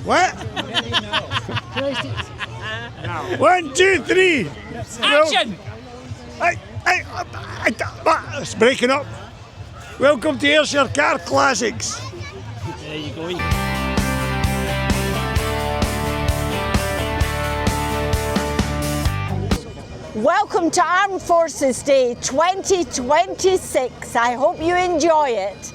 What? 1, 2, 3. Action! It's breaking up. Welcome to Ayrshire Car Classics. There you go. Welcome to Armed Forces Day 2026. I hope you enjoy it.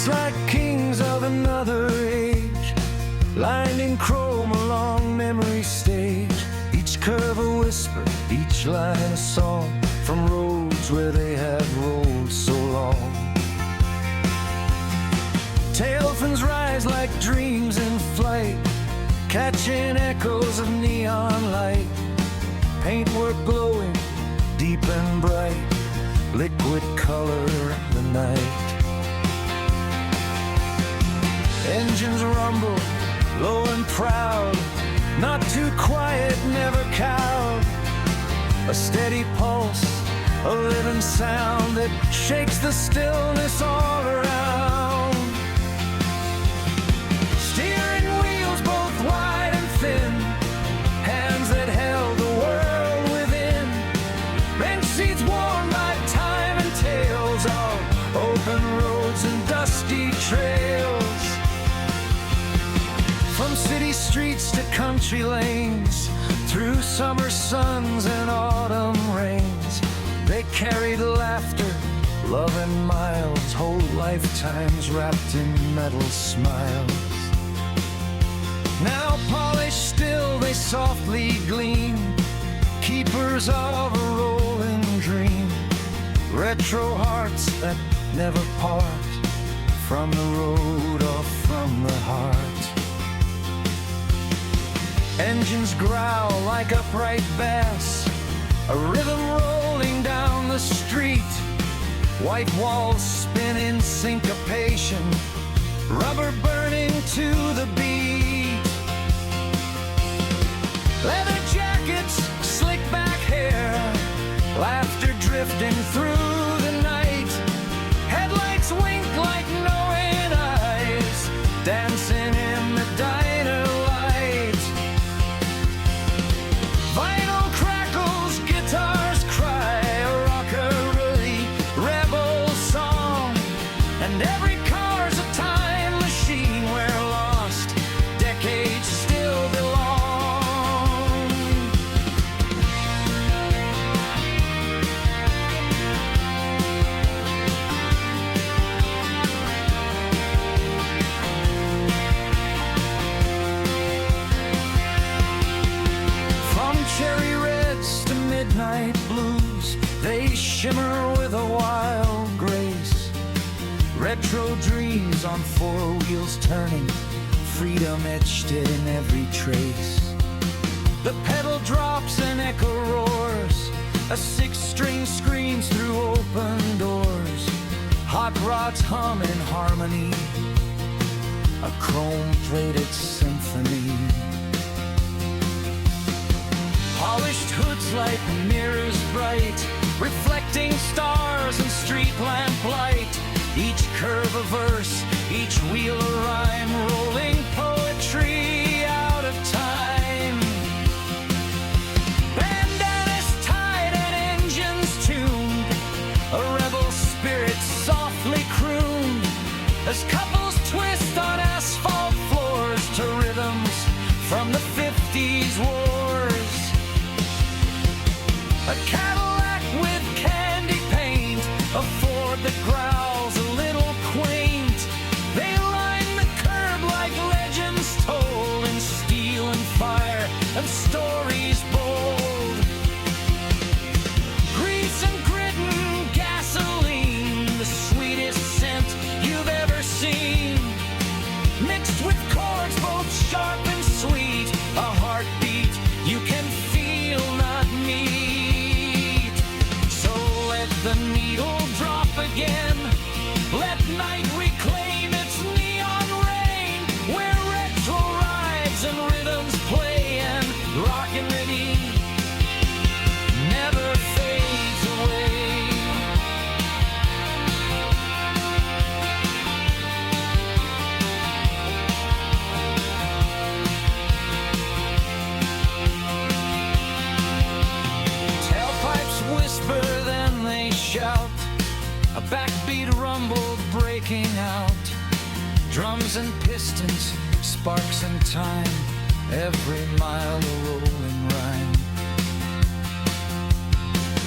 Like kings of another age, lined in chrome along memory's stage. Each curve a whisper, each line a song, from roads where they have rolled so long. Tail fins rise like dreams in flight, catching echoes of neon light. Paintwork glowing deep and bright, liquid color in the night. Engines rumble, low and proud, not too quiet, never cowed. A steady pulse, a living sound that shakes the stillness all around. Steering wheels both wide and thin, trails. From city streets to country lanes, through summer suns and autumn rains, they carried laughter, love and miles, whole lifetimes wrapped in metal smiles. Now polished still they softly gleam, keepers of a rolling dream, retro hearts that never part from the road or from the heart. Engines growl like upright bass, a rhythm rolling down the street, white walls spin in syncopation, rubber burning to the beat. Leather jackets, slick back hair, laughter drifting through the night, headlights wink like knowing eyes, dancing in the diner light. Vinyl crackles, guitars cry, a rockabilly rebel song, and every car's a time machine where lost decades still belong. Cherry reds to midnight blues, they shimmer with a wild grace. Retro dreams on four wheels turning, freedom etched in every trace. The pedal drops and echo roars, a six-string screams through open doors. Hot rods hum in harmony, a chrome-plated symphony. Polished hoods like mirrors bright, reflecting stars and street lamp light. Each curve a verse, each wheel a rhyme, rolling poetry out of time. Bandanas tied and engines tuned, a rebel spirit softly crooned, as couples twist on asphalt floors to rhythms from the 50s wars. A Cadillac with candy paint, a Ford that growls a little quaint. They line the curb like legends told in steel and fire and stories bold. Grease and grit and gasoline, the sweetest scent you've ever seen, mixed with chords both sharp and sweet, a heartbeat you can feel, not meet. The needle drop again, let night reclaim its neon rain, where retro rides and rhythms play and rockin' never fades away. Tailpipes whisper, then they shout, a backbeat rumble breaking out. Drums and pistons, sparks and time, every mile a rolling rhyme.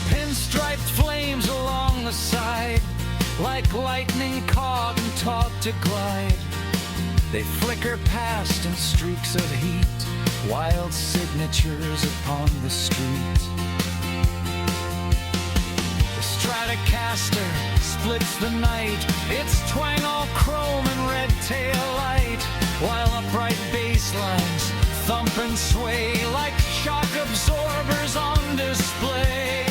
Pinstriped flames along the side, like lightning caught and taught to glide. They flicker past in streaks of heat, wild signatures upon the street. Stratocaster splits the night, its twang all chrome and red tail light, while upright bass lines thump and sway like shock absorbers on display.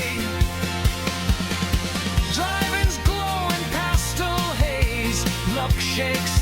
Driving's glow in pastel haze, luck shakes